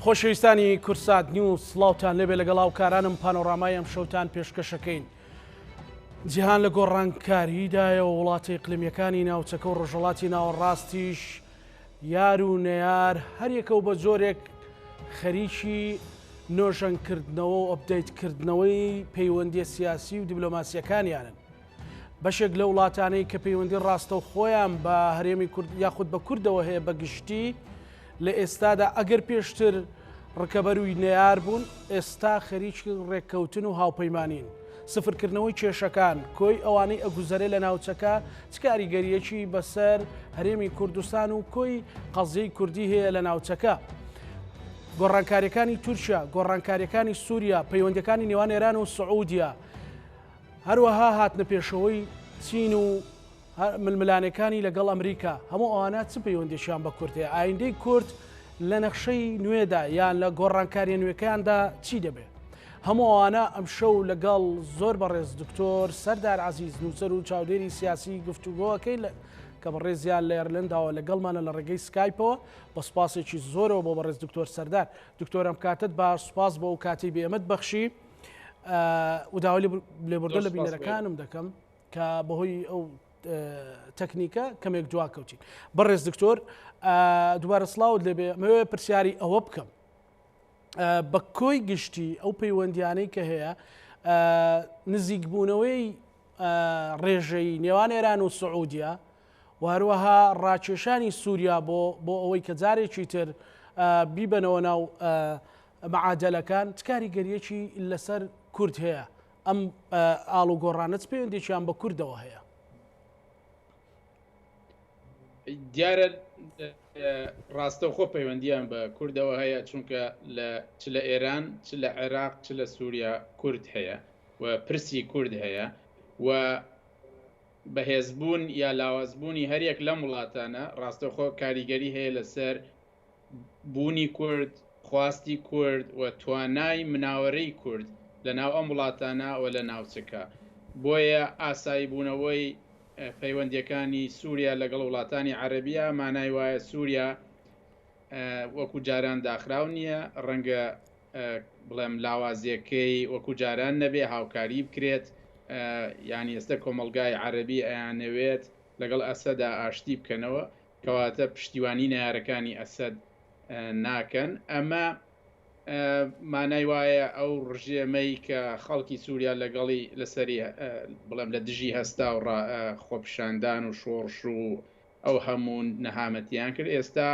خۆشەویستانی کورسات نیوز سڵاوتان لێبێ لەگەڵاو کارانم پانۆڕامای ئەم شەوتان پێشکەشەکەین. جیهان لە گۆڕانکاریدایەوە وڵاتی ئیقلیمیەکانی ناوچەکە و ڕۆژهەڵاتی ناوەڕاستیش یار و نەیار هەریەکە و بە جۆرێک خەریکی نۆژەنکردنەوە و ئەپدەیتکردنەوەی پەیوەندی سیاسی و دیبلۆماسیەکانیانن. بەشێک لە وڵاتانەی کە پەیوەندی ڕاستە و خۆیان بە هەرێمی کورد یاخود بە کوردەوە هەیە بە گشتی لە ئێستادا ئەگەر پێشتر ڕکەبەروی نەیار بوون، ئێستا خەریکی ڕێککەوتن و هاوپەیمانین. سفرکردنەوەی کێشەکان کۆی ئەوانەی ئەگوزەرێ لە ناوچەکە چ کاریگەریەکی بەسەر هەرێمی کوردستان و کۆی قەزیەی کوردی هەیە لە ناوچەکە. گۆڕانکاریەکانی تورکیا، گۆڕانکاریەکانی سووریا، پەیوەندەکانی نێوان ئێران و سعودیا، هەروەها هاتنە پێشەوەی چین و ململانەکانی لەگەڵ ئەمریکا، هەموو ئەوانە چ پەیوەندیشیان بە کورد هەیە؟ ئایندەی کورد لە نەخشەی نوێدا یان لە گۆڕانکاریە نوێەکەیاندا چی دەبێت؟ هەموو ئەوانە ئەم شەو لەگەڵ زۆر بەڕێز دکتۆر سەردار عەزیز نووسەر و چاودێری سیاسی گفتوگۆەکەی کە بەڕێزیان لە ئێرلنداوە لەگەڵمانە لە ڕێگەی سکایپەوە بە سوپاسێکی زۆرەوە بۆ بەڕێز دکتۆر سەردار. دکتۆرم کاتت بە سوپاس بۆ ئەو کاتی بێمەت بەخشی و داوای لێبوردە لە بینەرەکانم دەکەم کە بەهۆی ئەو تەکنیکە کەمێک دواکەوتین. بەڕێز دکتۆر دووبارە سڵاوت لێبێ مەوێ پرسیاری ئەوە بکەم بە کۆی گشتی ئەو پەیوەندیانەی کە هەیە نزیکبوونەوەی ڕێژەی نێوان ئێران و سعودیا و هەروەها ڕاکێشانی سووریا بۆ ئەوەی کە جارێکی تر بیبەنەوە ناو مەعادەلەکان چ کاریگەریەکی لەسەر کورد هەیە؟ ئەم ئاڵ و گۆڕانەت پەیوەندێکیان بە کوردەوە هەیە؟ دیارە ڕاستەوخۆ پەیوەندیان بە کوردەوە هەیە، چونکە چ لە ئێران چ لە عێراق چ لە سووریا کورد هەیە و پرسی کورد هەیە و بەهێزبوون یا لاوازبوونی هەریەک لەم وڵاتانە ڕاستەوخۆ کاریگەری هەیە لەسەر بوونی کورد، خواستی کورد و توانای مناوەڕەی کورد لە ناو ئەم وڵاتانە و لە ناوچەکە. بۆیە ئاسایی بوونەوەی پەیوەندیەکانی سووریا لەگەڵ وڵاتانی عەرەبیە مانای وایە سووریا وەکو جاران داخراو نییە، ڕەنگە بڵێم لاوازیەکەی وەکو جاران نەبێ، هاوکاری بکرێت، یعنی ئێستا کۆمەلگای عەرەبی ئەیانەوێت لەگەڵ ئەسەدا ئاشتی بکەنەوە، کەواتە پشتیوانی نەیارەکانی ئەسەد ناکەن. ئەمە مانای وایە ئەو ڕژێمەی کە خەڵکی سووریا لەگەڵی لەسەری بڵێم لە دژی هەستا و خۆپشاندان و شۆڕش و ئەو هەموو نەهامەتیان کرد، ئێستا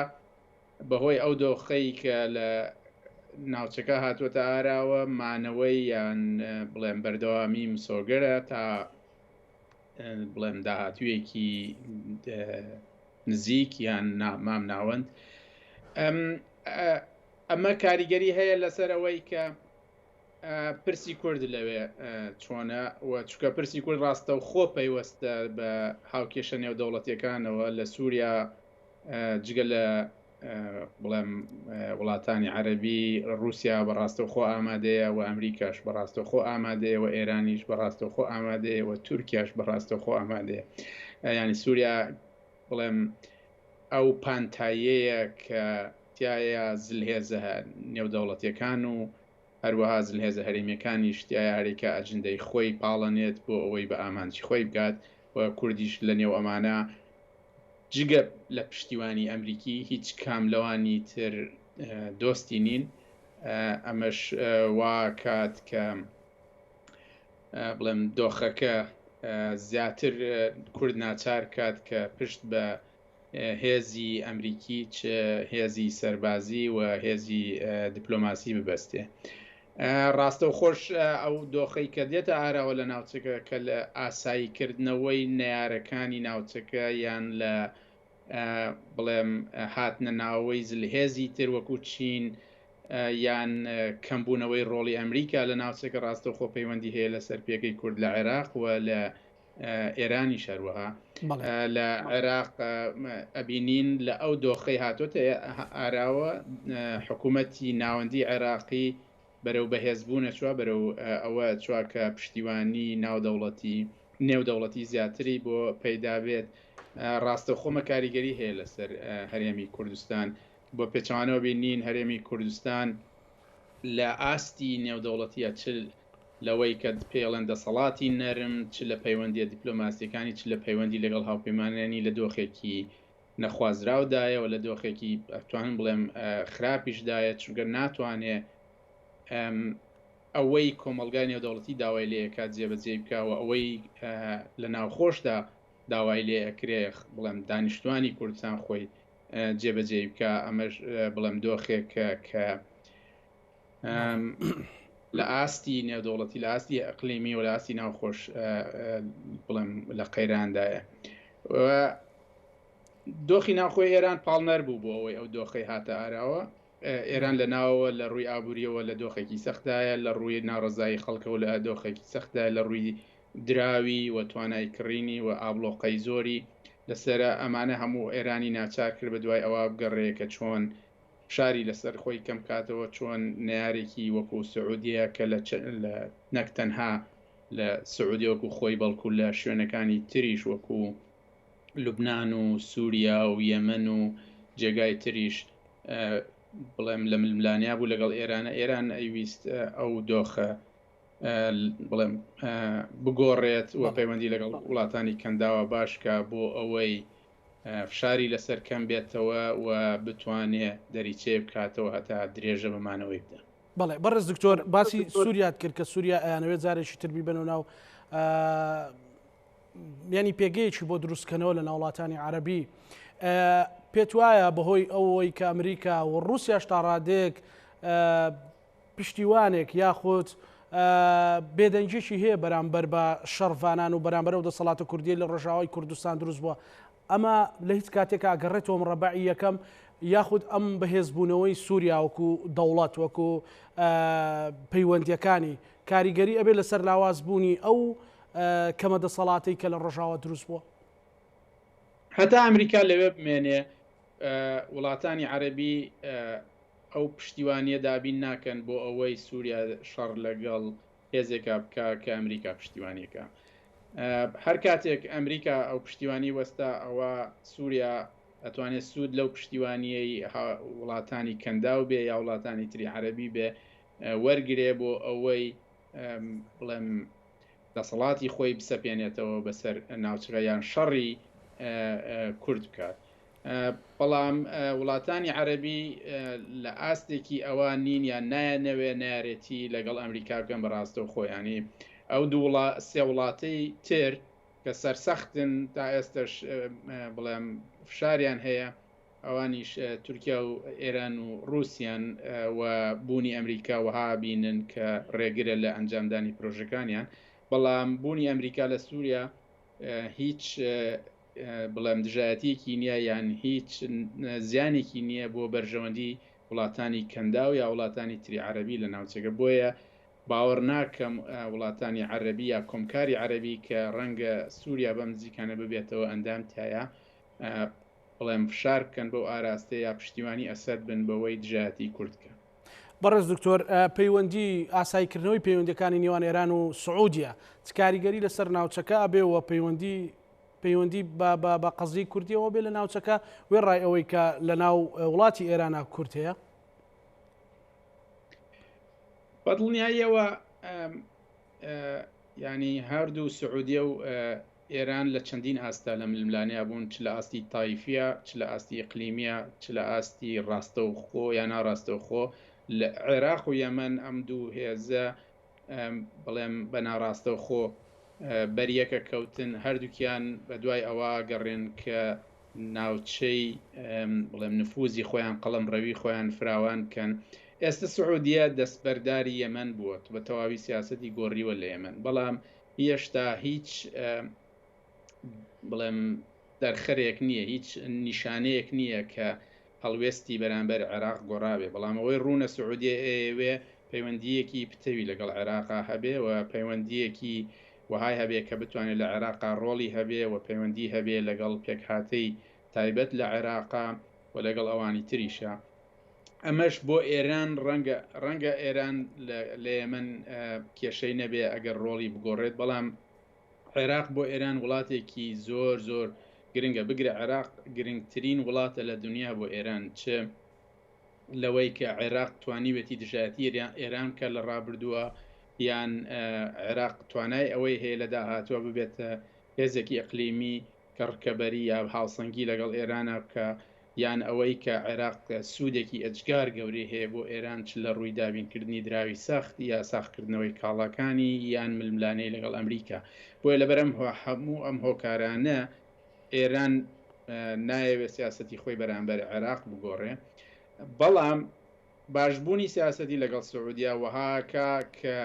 بەهۆی ئەو دۆخەی کە لە ناوچەکە هاتووەتە ئاراوە مانەوەی یان بڵێم بەردەوامی مسۆگەرە تا بڵێم داهاتوویەکی نزیک یان مام ناوەند. ئەمە کاریگەری هەیە لەسەر ئەوەی کە پرسی کورد لەوێ چۆنە و چونکە پرسی کورد ڕاستە و خۆ پەیوەستە بە هاوکێشە نێودەوڵەتیەکانەوە لە سووریا جگە لە بڵێم وڵاتانی عەرەبی، رووسیا بەڕاستەوخۆ ئامادەیە و ئەمریکاش بەڕاستەوخۆ ئامادەیە و ئێرانیش بەڕاستەوخۆ ئامادەیە و تورکیاش بەڕاستەوخۆ ئامادەیە. ینی سووریا بڵێم ئەو پانتایەیە کە تایە زلهێزە نێودەوڵەتیەکان و هەروەها زلهێزە هەرێمیەکانی شتیایە هەرێکە ئەجندەی خۆی پاڵەنێت بۆ ئەوەی بە ئامانجی خۆی بگات و کوردیش لە نێو ئەمانە جگە لە پشتیوانی ئەمریکی هیچ کاملەوانی تر دۆستی نین. ئەمەش وا کات کە بڵێم دۆخەکە زیاتر کورد ناچار کات کە پشت بە هێزی ئەمریکی چ هێزی سەربازی و هێزی دیپلۆماسی ببەستێ. ڕاستەوخۆش ئەو دۆخەی کە دێتە ئاراوە لە ناوچەکە کە لە ئاساییکردنەوەی نەیارەکانی ناوچەکە یان لە بڵێم هاتنە ناوەوەی زلهێزی تر وەکو چین یان کەمبوونەوەی ڕۆڵی ئەمریکا لە ناوچەکە ڕاستەوخۆ پەیوەندی هەیە لەسەر پێکەی کورد لە عێراق و لە ئێرانی شەروەها. لە عێراق ئەبینین لە ئەو دۆخەی هاتوۆتە ئاراوە حکوومەتی ناوەندی عێراقی بەرەو بەهێزبوونە چوە بەرەو ئەوە چواکە پشتیوانی نێودەوڵەتی زیاتری بۆ پەیدا بێت. ڕاستەوخۆمە کاریگەری هەیە لەسەر هەرێمی کوردستان بۆ پێچوانەوە بینین هەرێمی کوردستان لە ئاستی نێودەوڵەتیە چ لەوەی کە پێڵەن دەسەڵاتی نەرم چ لە پەیوەندی دیپلۆماسیەکانی چ لە پەیوەندی لەگەڵ هاوپەیمانانی لە دۆخێکی نەخوازراودایەوە لە دۆخێکی ئەتوانم بڵێم خراپیشدایە چونکە ناتوانێ ئەوەی کۆمەلگای نێودەوڵەتی داوای لێ کات جێبەجێ بکەوە ئەوەی لە ناوخۆشدا داوای لێ ئەکرێ بڵێم دانیشتوانی کوردستان خۆی جێبەجێ بکە ئەمەش بڵێم دۆخێکە کە لە ئاستی نێودەوڵەتی لە ئاستی ئەقلیمی و لە ئاستی ناوخۆش بڵێم لە قەیراندایە دۆخی ناوخۆی ئێران پاڵنەر بوو بۆ ئەوەی ئەو دۆخی هاتە ئاراوە ئێران لە ناوە لە ڕووی ئابوووریەوە لە دۆخێکی سەختایە لە ڕووی ناڕزایی خەڵکەوە لە دۆخێکی سەختە لە ڕووی دراوی و توانای کڕینی و ئابلۆقەی زۆری لەسرە ئەمانە هەموو ئێرانی ناچار کرد بە دوای ئەوە بگەڕێکە چۆن شاری لەسەر خۆی کەم کاتەوە چۆن نارێکی وەکو سعودیە کە لە نەک تەنها لە سعودی وەکو خۆی بەڵکو لە شوێنەکانی تریش وەکو لوبناان و سووریا و یەمەن و جێگای تریش بڵێم لە ململانیا بوو لەگەڵ ئێرانە ئێران ئەیویست ئەو دۆخە بڵێم بگۆڕێت و پەیوەندی لەگەڵ وڵاتانی کەنداوە باشکە بۆ ئەوەی فشاری لەسەر کەم بێتەوە و بتوانێت دەریچێ بکاتەوە هەتا درێژە بمانەوەی بدە. بەڵێ بەڕێز دکتۆر باسی سووریات کرد کە سووریا ئەیانەوێت جارێکی تر بیبن و ناو ینی پێگەیەکی بۆ دروستکەنەوە لە ناوڵاتانی عەرەبی پێت وایە بەهۆی ئەوەی کە ئەمریکا و ڕووسیاش تا ڕادێک پشتیوانێک یاخود بێدەنجێکی هەیە بەرامبەر بە شەڕڤانان و بەرامبەر و دەسەڵاتە کوردی لە ڕۆژاوای کوردستان دروست بووە ئەمە لە هیچ کاتێکە ئەگەڕێتەوە ڕەبعی یەکەم یاخود ئەم بەهێزبوونەوەی سووریا وەکو دەوڵەت وەکو پەیوەندیەکانی کاریگەری ئەبێ لەسەر لاوازبوونی ئەو کەمە دەسەڵاتی کە لە ڕۆژاوە دروست بووە هەتا ئەمریکا لەوێ بمێنێ وڵاتانی عەرەبی ئەو پشتیوانیە دابین ناکەن بۆ ئەوەی سووریا شەڕ لەگەڵ هێزێکا بکە کە ئەمریکا پشتیوانیەکە هەر کاتێک ئەمریکا ئەو پشتیوانی وەستا ئەوە سووریا ئەتوانێت سوود لەو پشتیوانیەی وڵاتانی کەنداو بێ یا وڵاتانی تری عەرەبی بێ وەرگێ بۆ ئەوەی بڵێم دەسەڵاتی خۆی بسەپێنێتەوە بەسەر ناوچەکەیان شەڕی کورد بکات بەڵام وڵاتانی عەرەبی لە ئاستێکی ئەوان نین یان نایەنەوێ نارێتی لەگەڵ ئەمریکا بکەن بەڕاستەو خۆیانی ئەو سێ وڵاتەی تر کە سەرسەختن تا ئێستش بڵێم فشاریان هەیە ئەوانیش تورکیا و ئێران و رووسیان و بوونی ئەمریکا وها بینن کە ڕێگرە لە ئەنجامدانی پرۆژەکانیان بەڵام بوونی ئەمریکا لە سووریا هیچ بڵێم دژایەتیەکی نییە یان هیچ زیانێکی نییە بۆ بەرژەوەندی وڵاتانی کەنداو یا وڵاتانی تری عەرەبی لە ناوچەکە بۆیە باوەڕ ناکەم وڵاتانی عەرەبی یا کۆمکاری عەرەبی کە ڕەنگە سووریا بەم نزیکانە ببێتەوە ئەندام تایە بڵێم فشار بکەن بەو ئاراستەیە یا پشتیوانی ئەسەد بن بەوەی دژایەتی کوردکە. بەڕێز دکتۆر پەیوەندی ئاساییکردنەوەی پەیوەندەکانی نێوان ئێران و سعودیە چ کاریگەری لەسەر ناوچەکە ئەبێەوە پەیوەندی بە قەزی کوردیەوە بێ لە ناوچەکە وێ ڕای ئەوەی کە لە ناو وڵاتی ئێرانە کورد هەیە بەدڵنیاییەوە ینی هەردوو سعودیە و ئێران لە چەندین ئاستا لە ململانیا بوون چ لە ئاستی تایفە چ لە ئاستی ئیقلیمیە چ لە ئاستی ڕاستەوخۆ یان ناڕاستەوخۆ لە عێراق و یەمەن ئەم دوو هێزە بڵێم بە ناڕاستەوخۆ بەریەکە کەوتن هەردووکیان بە دوای ئەوە گەڕێن کە ناوچەی بڵێم نفوزی خۆیان قەڵەم ڕەوی خۆیان فراوان بکەن ئێستا سعودیە دەستبەرداری یەمەن بووە بە تەواوی سیاسەتی گۆڕیوە لە یەمەن بەڵام هێشتا هیچ بڵێم دەرخەرێک نییە هیچ نیشانەیەک نییە کە هەڵوێستی بەرامبەر عێراق گۆڕابێ بەڵام ئەوەی ڕوونە سعودیە ئێوێ پەیوەندیەکی پتەوی لەگەڵ عێراقا هەبێ و پەیوەندیەکی وهای هەبێ کە بتوانێت لە عێراقا ڕۆڵی هەبێ و پەیوەندی هەبێ لەگەڵ پێکهاتەی تایبەت لە عێراقا و لەگەڵ ئەوانی تریشە ئەمەش بۆ ئێران ڕەنگە ئێران لە یەمەن کێشەی نەبێ ئەگەر ڕۆڵی بگۆڕێت بەڵام عێراق بۆ ئێران وڵاتێکی زۆر گرنگە بگرە عێراق گرنگترین وڵاتە لە دنیا بۆ ئێران چ لەوەی کە عێراق توانیوێتی دژایەتی ئێران کە لە ڕابردووە یان عێراق توانای ئەوەی هەیە لە داهاتوە ببێتە هێزێکی ئەقلیمی کە ڕکەبەری یا هاوسەنگی لەگەڵ ئێرانە بکە یان ئەوەی کە عێراق سوودێکی ئەجگار گەورەی هەیە بۆ ئێران چ لە ڕووی دابینکردنی دراوی سەخت یا ساختکردنەوەی کاڵاکانی یان ململانەی لەگەڵ ئەمریکا بۆیە لەبەرم هەموو ئەم هۆکارانە ئێران نایەوێت سیاسەتی خۆی بەرامبەر عێراق بگۆڕێ بەڵام باشبوونی سیاسەتی لەگەڵ سعودیا وەهاکە کە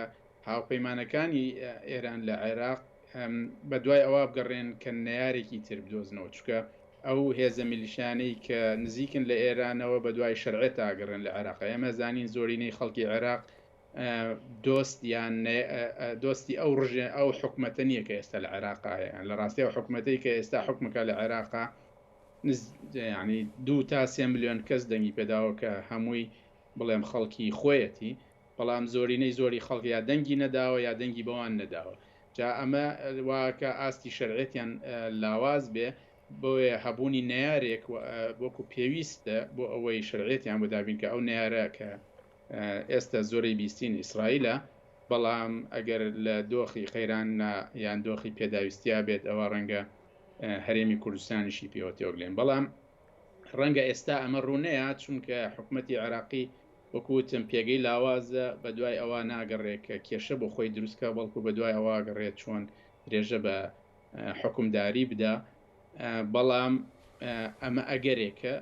هاوپەیمانەکانی ئێران لە عێراق بە دوای ئەوە بگەڕێن کە نەیارێکی تر بدۆزنەوە چکە ئەو هێزە میلیشانەی کە نزیکن لە ئێرانەوە بە دوای شەرعێت ئاگەڕێن لە عێراق ئێمە زانین زۆرینەی خەڵکی عێراق دۆستی ئەو ڕژێ ئەو حکومەتە نییە کە ئێستا لە عێراقایە لە ڕاستی ئەو حکومەتەی کە ئێستا حکومەکە لە عێراقا ینی 2 تا 3 ملیۆن کەس دەنگی پێداوە کە هەمووی بڵێم خەڵکی خۆیەتی بەڵام زۆرینەی زۆری خەڵک یا دەنگی نەداوە یا دەنگی بەوان نەداوە جا ئەمە واکە ئاستی شەرعێتیان لاواز بێ بۆیە هەبوونی نەیارێک وەکو پێویستە بۆ ئەوەی شەرعێتیان بۆ دابین کە ئەو نەیارە کە ئێستا زۆری بیستین ئیسرائیلە بەڵام ئەگەر لە دۆخی قەیران یان دۆخی پێداویستیا بێت ئەوە ڕەنگە هەرێمی کوردستانیشی پێوە تێوەگلێن بەڵام ڕەنگە ئێستا ئەمە ڕوونەیە چونکە حکوومەتی عێراقی وەکوتم پێگەی لاوازە بە دوای ئەوە ناگەڕێت کە کێشە بۆ خۆی دروستکە بەڵکو بە دوای ئەوە گەڕێت چۆن درێژە بە حکومداری بدا بەڵام ئەمە ئەگەرێکە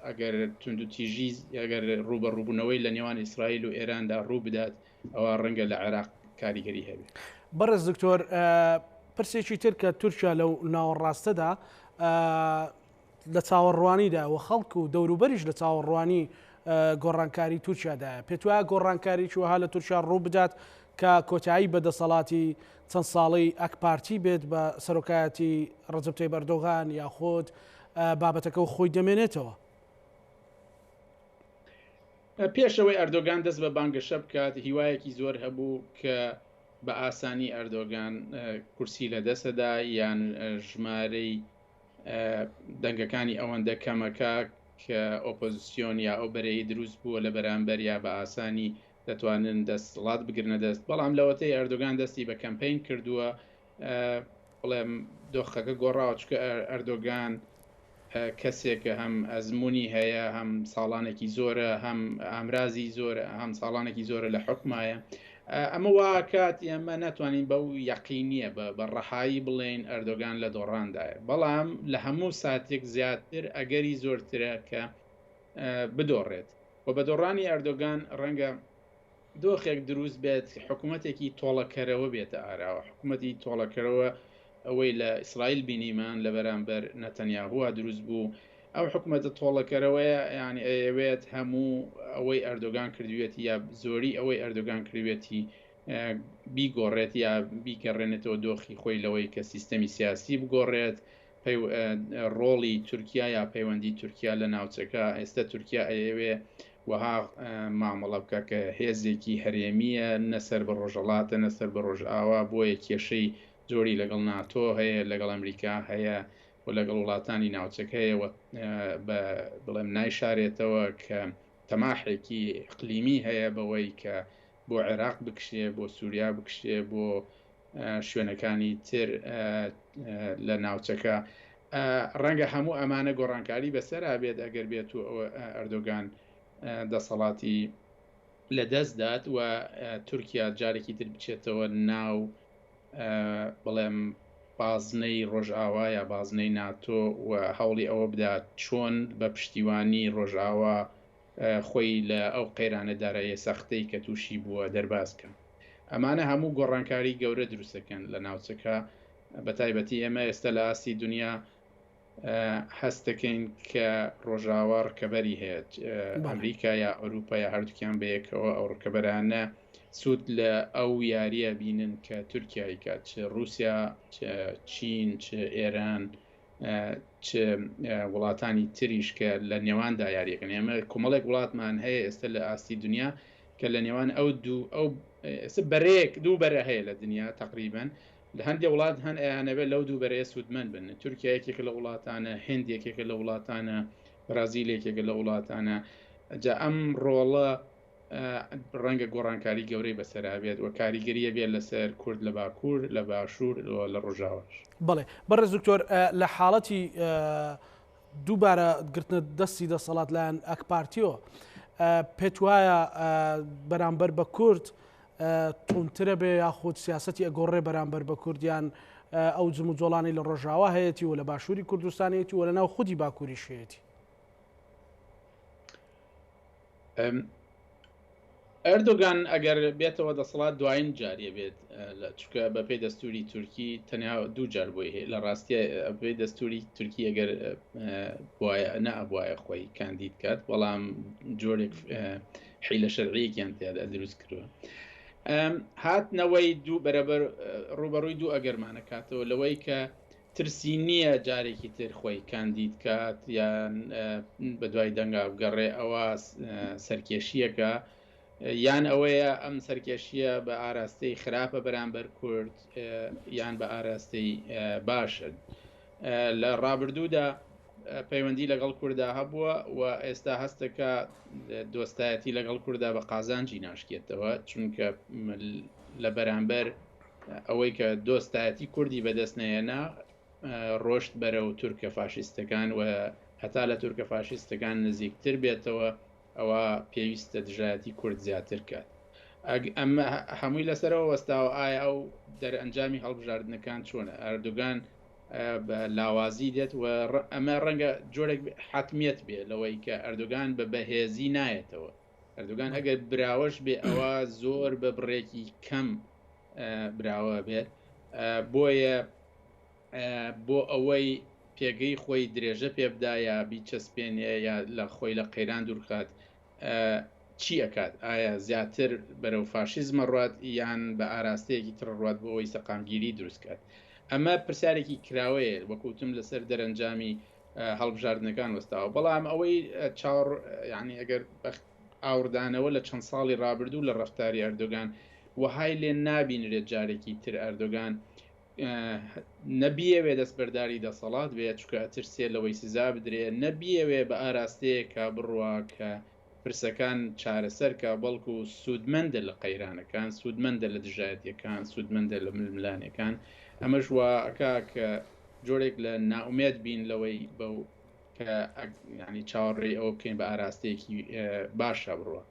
ئەگەر تونند و تیژی ئەگەر ڕوبە ڕووبوونەوەی لە نێوان ئیسرائیل و ئێراندا ڕوو بدات ئەوە ڕەنگە لە عێراق کاریگەری هەبێت. بەڕێز دکتۆر پرسێکی تر کە تورکیا لەو ناوەڕاستەدا لە چاوەڕوانیدا و خەڵک و دەوروبەریش لە چاوەڕوانی گۆڕانکاری تورکیادایە پێت وایە گۆڕانکاری وها لە تورکیا ڕوو بدات کە کۆتایی بەدەسەڵاتی چەند ساڵی ئەکپارتی بێت بە سەرۆکایەتی ڕەجەب تایب ئەردۆغان یاخۆت بابەتەکە و خۆی دەمێنێتەوە. پێشەوەی ئەردۆگان دەست بە بانگەشە بکات هیوایەکی زۆر هەبوو کە بە ئاسانی ئەردۆگان کورسی لە دەسەدا یان ژمارەی دەنگەکانی ئەوەندە کەمەکە کە ئۆپۆزیسیۆن یا ئەو بەرەی دروست بووە لە بەرامبەر یا بە ئاسانی دەتوانن دەستڵات بگرنە دەست بەڵام لەوەتەی ئەردۆگان دەستی بە کەمپین کردووە بڵێم دۆخەکە گۆڕاوە چکە ئەردۆگان کەسێکە هەم ئەزمموی هەیە هەم ساڵانێکی زۆرە هەم ئامرازی زۆرە هەم ساڵانێکی زۆرە لە حکومایە ئەمە واکات ئێمە ناتوانین بەو یەقینیە بە ڕەحایی بڵێن ئەردۆگان لە دۆڕاندایە بەڵام لە هەموو ساتێک زیاتر ئەگەری زۆرترە کە بدۆڕێت و بە دۆڕانی ئەردۆگان ڕەنگە دۆخێک دروست بێت حکوومەتێکی تۆڵەکەرەوە بێتە ئاراوە حکوومەتی تۆڵەکەرەوە ئەوەی لە ئیسرائیل بینیمان لە بەرامبەر نەتەنیاهووە دروست بوو ئەو حکوومەتە تۆڵەکەرەوەیە یانی ئەوێت هەموو ئەوەی ئەردۆگان کردوێتی یا زۆری ئەوەی ئەردۆگان کردوێتی بیگۆڕێت یا بیگەڕێنێتەوە دۆخی خۆی لەوەی کە سیستەمی سیاسی بگۆڕێت ڕۆڵی تورکیا یا پەیوەندی تورکیا لە ناوچەکە ئێستا تورکیا ئەوێ وەها مامەڵە بکە کە هێزێکی هەرێمیە نەسەر بە ڕۆژەڵاتە نەسەر بە ڕۆژئاوا بۆیە کێشەی زۆری لەگەڵ ناتۆ هەیە لەگەڵ ئەمریکا هەیە و لەگەڵ وڵاتانی ناوچەکەیەوە بڵێم نایشارێتەوە کە تەماحێکی ئەقلیمی هەیە بەوەی کە بۆ عێراق بکشێ بۆ سووریا بکشێ بۆ شوێنەکانی تر لە ناوچەکە ڕەنگە هەموو ئەمانە گۆڕانکاری بەسەر بێت ئەگەر بێت و ئەردۆگان دەسەڵاتی لە دەستدات و تورکیا جارێکی تر بچێتەوە ناو بڵێم بازنەی ڕۆژئاوا یا بازنەی ناتۆ و هەوڵی ئەوە بدات چۆن بە پشتیوانی ڕۆژئاوا خۆی لە ئەو قەیرانە داراییە سەختەی کە تووشی بووە دەرباسکە ئەمانە هەموو گۆڕانکاری گەورە دروستەکەن لە ناوچەکە بە تایبەتی ئێمە ئێستا لە ئاستی دنیا هەست دەکەین کە ڕۆژاوا ڕکەبەری هەیە ئەمریکا یا ئەوروپا یا هەردووکیان بەیەکەوە ئەو ڕکەبەرانە سوود لە ئەو یاریە بینن کە تورکیای کات چ رووسیا چین چ ئێران چ وڵاتانی تریش کە لە نێواندا یاریەکەن ئێمە کۆمەڵێک وڵاتمان هەیە ئێستا لە ئاستی دنیا کە لە نێوان ئەو بەرەیەک دوو بەرە هەیە لە دنیا تقریبا لە هەندێک وڵات هەن ئەیانەبێت لەو دوو بەرەیە سوودمەند بن تورکیا یەکێکە لە وڵاتانە هند یەکێکە لە وڵاتانە برازیل یەکێکە لە وڵاتانە جا ئەم ڕۆڵە ڕەنگە گۆڕانکاری گەورەی بەسەرابێت و کاریگەریە بێت لەسەر کورد لە باکوور لە باشوور لە ڕۆژاوش. بڵێ بەڕێز دکتۆر لە حاڵەتی دووبارە گرتنە دەستی دەسەڵات لایەن ئەک پارتیۆ پێت وایە بەرامبەر بە کورد تونترە بێ یاخود سیاسەتی ئەگۆڕێ بەرامبەر بە کوردیان ئەو جم و جۆڵانی لە ڕۆژاوا هەیەی و لە باشووری کوردستانێتی و لە ناو خودی باکووری شێتی؟ ئەردۆگان ئەگەر بێتەوە دەسەڵات دوایین جاریە بێت چکە بەپێی دەستوری تورکی تەنیا دوو جار بۆی هەیە لە ڕاستی بەپێی دەستوری تورکی ئەگەر نەبواە خۆی کاندید کات بەڵام جۆرێک حیلە شەرعیەکیان تیادا دروست کردووە. هاتنەوەی دوو بەرەبەر ڕوبەڕووی دوو ئەگەرمانە کاتەوە لەوەی کە ترسی نییە جارێکی تر خۆی کاندید کات یان بە دوای دەنگا بگەڕێ ئەوە سەرکێشیەکە یان ئەوەیە ئەم سەرکێشیە بە ئاراستەی خراپە بەرامبەر کورد یان بە ئاراستەی باشن. لە ڕابردوودا پەیوەندی لەگەڵ کووردا هەبووە و ئێستا هەستەکە دۆستایەتی لەگەڵ کووردا بە قازانجی ناشکێتەوە چونکە لە بەرامبەر ئەوەی کە دۆستایەتی کوردی بەدەستنێنا ڕۆشت بەرەو تورکە فاشیستەکان و هەتا لە تورکە فاشیستەکان نزیکتر بێتەوە ئەوە پێویستە دژایەتی کورد زیاتر کات. ئەمە هەمووی لەسەرەوە وەستاوە ئایا ئەو دەرئەنجامی هەڵبژاردنەکان چۆنە؟ ئەردوگان بە لاوازی دێت و ئەمە ڕەنگە جۆرێک حتمیت بێ لەوەی کە ئەردوگان بە بەهێزی نایەتەوە. ئەردوگان ئەگەر براوەش بێ ئەوە زۆر بە بڕێکی کەم براوە بێت بۆیە بۆ ئەوەی پێگەی خۆی درێژە پێبدا یا بیچەسپێنێ یا لە خۆی لە قەیران دوورخات چی ئەکات؟ ئایا زیاتر بەرەو فاشیزمە ڕات یان بە ئاراستەیەکی تر ڕات بۆ ئەوەی سەقامگیری دروستکات؟ ئەمە پرسیارێکی کراوەیە وەکوتم لەسەر دەرەنجامی هەڵبژاردنەکان وەستاوە. بەڵام ئەوەی چاڕ ینی ئەگەر ئاوردانەوە لە چەند ساڵی ڕابردوو لە ڕفتاری ئەردۆگان وهای لێ نابینرێت جارێکی تر ئەردۆگان نەبیەوێ دەستبەرداری دەسەڵات بێت چکە ئەترسێ لەوەی سزا بدرێ نەبیەوێ بە ئاراستەیەکە بڕوا کە پرسەکان چارەسەرکە بەڵکو سوودمەندە لە قەیرانەکان سوودمەندە لە دژایەتیەکان سوودمەندە لە ململانەکان. ئەمەش واکە کە جۆرێک لە ناومێت بین لەوەی بەو کە ینی چاوەڕێی ئەوە بکەین بە ئاراستەیەکی باشە بڕوە.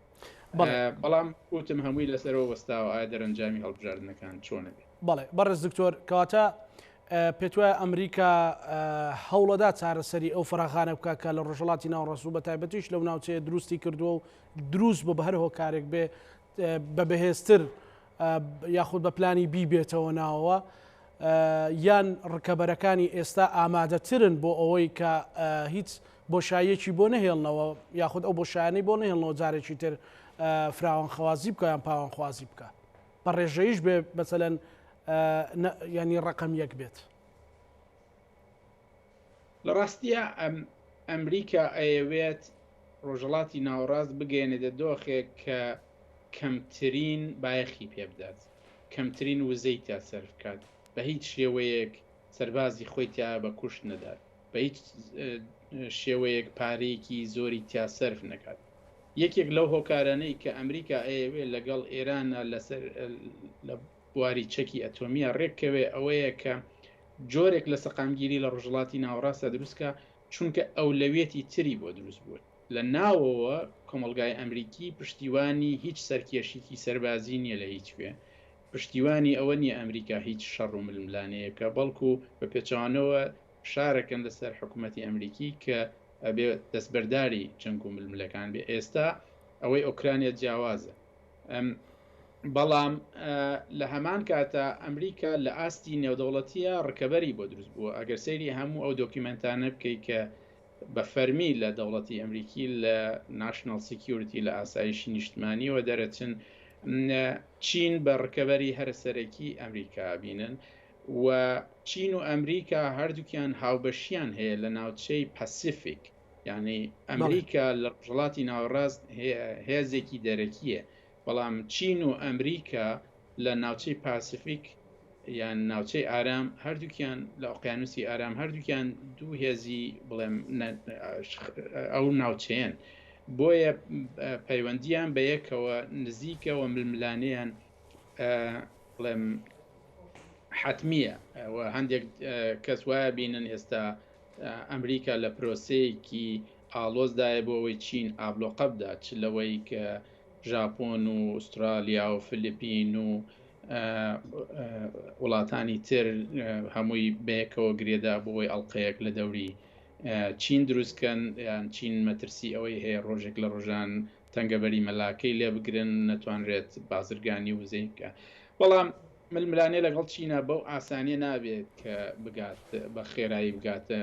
بەڵام وتم هەمووی لەسەرەوە وەستاوە ئایا دەرەنجامی هەڵبژاردنەکان چۆنە بێت. بەڵێ بەڕێز دکتۆر کەواتە پێت وایە ئەمریکا هەوڵەدا چارەسەری ئەو فراخانە بکە کە لە ڕۆژهەڵاتی ناوەڕاست و بە تایبەتیش لەو ناوچەیە دروستی کردووە و دروست بۆ بە هەر هۆکارێک بێ بە بەهێزتر یاخود بە پلانی بی بێتەوە ناوەوە یان ڕکەبەرەکانی ئێستا ئامادەترن بۆ ئەوەی کە هیچ بۆشاییەکی بۆ نەهێڵنەوە یاخود ئەو بۆشایانەی بۆ نەهێڵنەوە جارێکی تر فراوانخوازی بکە یان پاوانخوازی بکە بە ڕێژەیش بێ بەسەلەن ینی ڕقم یەک بێت. لە ڕاستیە ئەمریکا ئەیەوێت ڕۆژهەڵاتی ناوەڕاست بگەێنێتە دۆخێک کە کەمترین بایەخی پێبدات کەمترین وزەی تا سەرف بکات بە هیچ شێوەیەک سەربازی خۆی تیا بە کوشت نەدات بە هیچ شێوەیەک پارەیەکی زۆری تیا سەرف نەکات. یەکێک لەو هۆکارانەی کە ئەمریکا ئەیەوێت لەگەڵ ئێرانە لەسەر لە بواری چەکی ئەتۆمیە ڕێککەوێ ئەوەیە کە جۆرێک لە سەقامگیری لە ڕۆژهڵاتی ناوەڕاستە دروستکە چونکە ئەولەوێتی تری بۆ دروست بووە لە ناوەوە کۆمەلگای ئەمریکی پشتیوانی هیچ سەرکێشێکی سەربازی نییە لە هیچ کوێ پشتیوانی ئەوە نییە ئەمریکا هیچ شەڕ و ململانەیەکە بەڵکو بە پێچوانەوە شارەکەن لەسەر حکوومەتی ئەمریکی کە ئەبێ دەستبەرداری جەنگ و ململەکان بێ. ئێستا ئەوەی ئۆکرانیا جیاوازە بەڵام لە هەمان کاتە ئەمریکا لە ئاستی نێودەوڵەتیە ڕکەبەری بۆ دروست بووە. ئەگەر سەیری هەموو ئەو دۆکیمنتانە بکەیت کە بە فەرمی لە دەوڵەتی ئەمریکی لە ناشنال سیکیورتی لە ئاسایشی نیشتمانیەوە دەرەچن چین بە ڕکەبەری هەرسەرەکی ئەمریکا بینن و چین و ئەمریکا هەردووکیان هاوبەشیان هەیە لە ناوچەی پەسیفیک یعنی ئەمریکا لە ڕۆژهەڵاتی ناوەڕاست هێزێکی دەرەکیە بەڵام چین و ئەمریکا لە ناوچەی پاسیفیک یان ناوچەی ئارام هەردووکیان لە ئۆقیانوسی ئارام هەردووکیان دوو هێزی بڵێم ئەو ناوچەیەن بۆیە پەیوەندیان بە یەکەوە نزیکەوە ململانیان بڵێم حتمیە و هەندێک کەس وایە بینن ئێستا ئەمریکا لە پرۆسەیەکی ئالۆزدایە بۆ ئەوەی چین ئابلۆقە بدات چ لەوەی کە ژاپۆن و ئوسترالیا و فلیپین و وڵاتانی تر هەمووی بەیەکەوە گرێدا بۆی ئەڵلقەیەک لە دەوری چین دروستکەن یان چین مەترسی ئەوەی هەیە ڕۆژێک لە ڕۆژان تەنگەبەری مەلاکەی لێ بگرن نەتوانرێت بازرگانی وزەیکە. بەڵام ململانێ لەگەڵ چینە بەو ئاسانیە نابێت کە بگات بە خێرایی بگاتە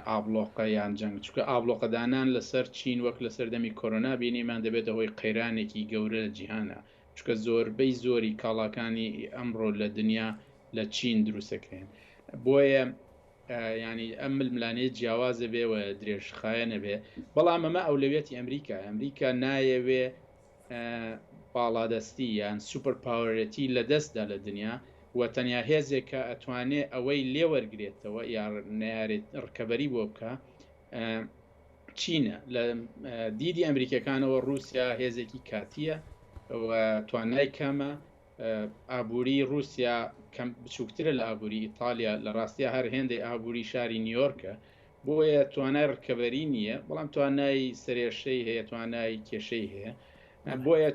ئابلۆقە یان جەنگ، چکە ئابلۆقەدانان لەسەر چین وەک لە سەردەمی کۆرۆنا بینیمان دەبێت ئەوەی قەیرانێکی گەورە لە جیهانە، چکە زۆربەی زۆری کاڵاکانی ئەمڕۆ لە دنیا لە چین دروستەکەن. بۆیە ینی ئەم ململانەیە جیاوازە بێەوە درێژخایە نەبێ. بەڵام ئەمە ئەولەویەتی ئەمریکا نایەوێ باڵادەستی یان سوپەر پاوەرەتی لە دەستدا لە دنیا و تەنیا هێزێکە ئەتوانێت ئەوەی لێوەرگێتەوە یا نارێت ڕکەبەری بۆ بکە چینە. لە دیدی ئەمریکەکانەوە رووسیا هێزێکی کاتیە و توانای کەمە. ئابووری رووسیا کەم بچووکترە لە ئابووری ئیتالیا، لە ڕاستیە هەر هێندەی ئابووری شاری نیویۆرکە، بۆیە توانای ڕکەبەری نییە، بەڵام توانای سرێشەی هەیە، توانای کێشەی هەیە. بۆیە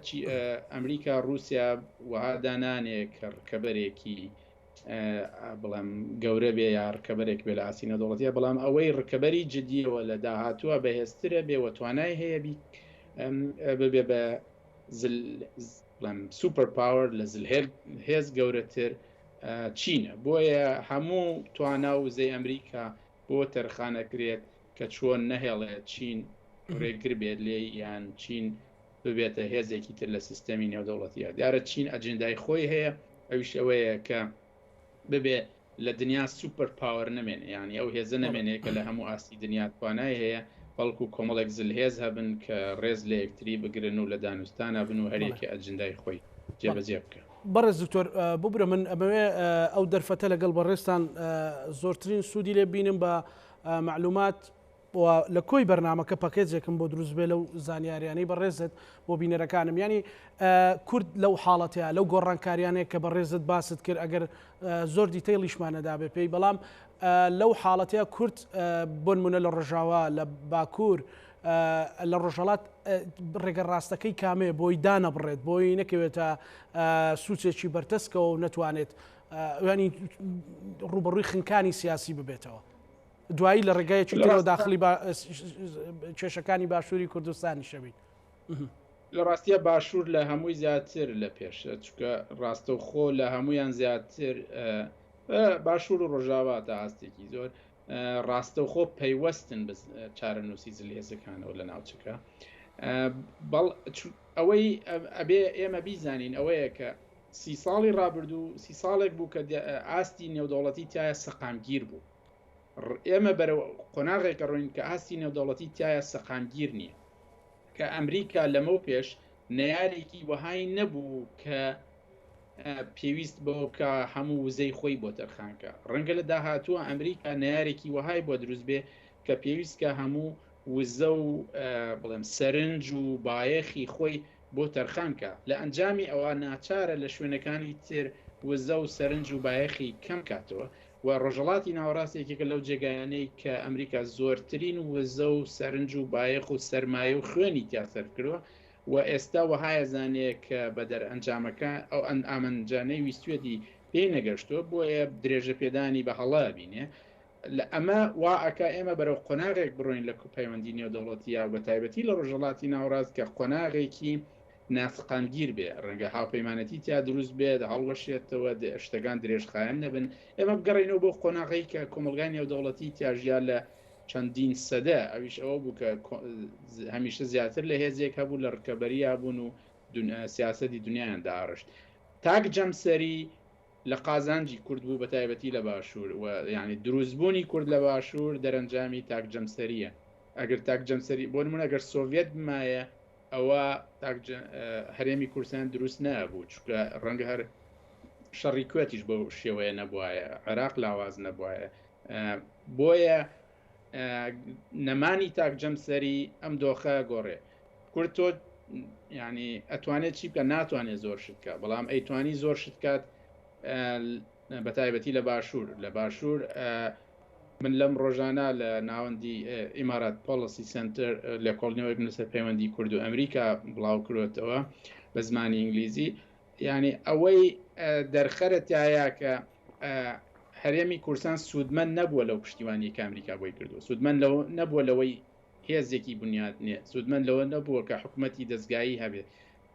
ئەمریکا رووسیا وها دانانێک کە ڕکەبەرێکی بڵام گەورە بێ یا ڕکەبەرێک بێ لە ئاسینە دەوڵەتیە، بەڵام ئەوەی ڕکەبەری جدیەوە لە داهاتووە بەهێزترە بێوە توانای هەیە ببێ بە سوپەر پاوەر لە هێز گەورەتر چینە. بۆیە هەموو توانا وزەی ئەمریکا بۆ تەرخانەکرێت کە چۆن نەهێڵێت چین ڕێگر بێت لێ یان چین ببێتە هێزێکی تر لە سیستەمی نێودەوڵەتیە. دیارە چین ئەجندای خۆی هەیە، ئەویش ئەوەیە کە ببێ لە دنیا سوپەر پاوەر نەمێنێ، ینی ئەو هێزە نەمێنێ کە لە هەموو ئاستی دنیا توانای هەیە، بەڵکو کۆمەڵێک زلهێز هەبن کە ڕێز لە یەکتری بگرن و لە دانوستانە بن و هەرێکی ئەجندای خۆی جێبەجێ بکە. بەڕێز دکتۆر ببرە من ئەمەوێ ئەو دەرفەتە لەگەڵ بەڕێستان زۆرترین سوودی لێ بینم بە معلومات لە کۆی بەرنامەکە پاکێجێکم بۆ دروست بێ لەو زانیاریانەی بەڕێزت بۆ بینەرەکانم. ینی کورد لەو حاڵەتەیە لەو گۆڕانکاریانەیە کە بەڕێزت باست کرد ئەگەر زۆر دیتەیڵیشمانەدا بێ پێی، بەڵام لەو حاڵەتەیە کورد بۆ نمونە لە ڕۆژاوا لە باکوور لە ڕۆژهەڵات ڕێگە ڕاستەکەی کامێ بۆی دانەبڕێت، بۆی نەکەوێتە سوچێکی بەرتەسکەوە و نەتوانێت ینی ڕوبەڕووی خنکانی سیاسی ببێتەوە. دوایی لە ڕێگایەکی ترەوە داخلی کێشەکانی باشووری کوردستانی شەوین. لە ڕاستیە باشوور لە هەمووی زیاتر لە پێشە، چکە ڕاستە و خۆ لە هەمویان زیاتر باشوور و ڕۆژاوا تا هەستێکی زۆر ڕاستە و خۆ پەیوەستن بە چارەنووسی زلهێزەکانەوە لە ناوچەکە. ئەوەی ئەبێ ئێمە بیزانین ئەوەیە کە 30 ساڵی ڕابردوو 30 ساڵێک بوو کە ئاستی نێودەوڵەتی تایە سەقامگیر بوو. ئێمە بەرەو قۆناغێکە ڕۆین کە ئاستی نێودەوڵەتی تایە سەقامگیر نییە، کە ئەمریکا لەمە پێش نەیارێکی وەهای نەبوو کە پێویست بەوە کە هەموو وزەی خۆی بۆ تەرخانکە. ڕەنگە لە داهاتووە ئەمریکا نەیارێکی وەهای بۆ دروست بێ کە پێویستکە هەموو وزە و بڵێم سەرنج و بایەخی خۆی بۆ تەرخانکە. لە ئەنجامی ئەوە ناچارە لە شوێنەکانی تر وزە و سەرنج و بایەخی کەم کاتەوە و ڕۆژهڵاتی ناوەڕاستێکێکە لەو جێگایانەی کە ئەمریکا زۆرترین وزە و سەرنج و بایەخ و سەرمایە و خوێنی تیاسەر کردووە و ئێستا وەهایە زانەیە کە بە دەرئەنجامەکە ئەو ئامانجانەی ویستوێتی پێی نەگەشتووە، بۆیە درێژە پێدانی بە هەڵا بینێ. لە ئەمە واعکە ئێمە بەرەو قۆناغێک بڕۆین لە پەیوەندی نێودەوڵەتیە و بە تایبەتی لە ڕۆژهڵاتی ناوەڕاست کە قۆناغێکی ناسقامگیر بێ، ڕەنگە هاوپەیمانەتی تا دروست بێت هەڵوەشێتەوە شتەکان درێژخایەن نەبن. ئێمە بگەڕێنەوە بۆ قۆناغی کە کۆمەلگای نێودەوڵەتی تاژیا لە چەندین سەدە ئەویش ئەوە بوو کە هەمیشە زیاتر لە هێزێک هەبوو لە ڕکەبەریە بوون و سیاسەتی دنیایان داڕشت. تاک جەمسەری لە قازانجی کورد بوو بە تایبەتی لە باشوور و یعنی دروستبوونی کورد لە باشوور دەرەنجامی تاک جەمسەریە. ئەگەر تاک جەمسەری بۆ نمونە ئەگەر سۆڤێت بمایە ئەوە هەرێمی کوردستان دروست نەبوو، چکە ڕەنگە هەر شەڕی کوێتیش بەو شێوەیە نەبووایە، عێراق لاواز نەبووایە. بۆیە نەمانی تاک جەمسەری ئەم دۆخە گۆڕێ. کورد تۆ ینی ئەتوانێت چی بکە ناتوانێت زۆر شتکە، بەڵام ئەیتوانی زۆر شتکات بە تایبەتی لە باشوور من لەم ڕۆژانە لە ناوەندی ئیمارات پۆلیسی سنتەر لە کۆڵنیەوەک نووسەر پەیوەندی کورد و ئەمریکا بڵاو کردوێتەوە بە زمانی ئینگلیزی. ینی ئەوەی دەرخەرەتایە کە هەرێمی کورسان سوودمەند نەبووە لەو پشتیوانی کە ئەمریکا بۆی کردو، سوودمەند نەبووە لەوەی هێزێکی بنیاد نییە، سوودمەند لەوە نەبووە کە حکوومەتی دەستگایی هەبێت،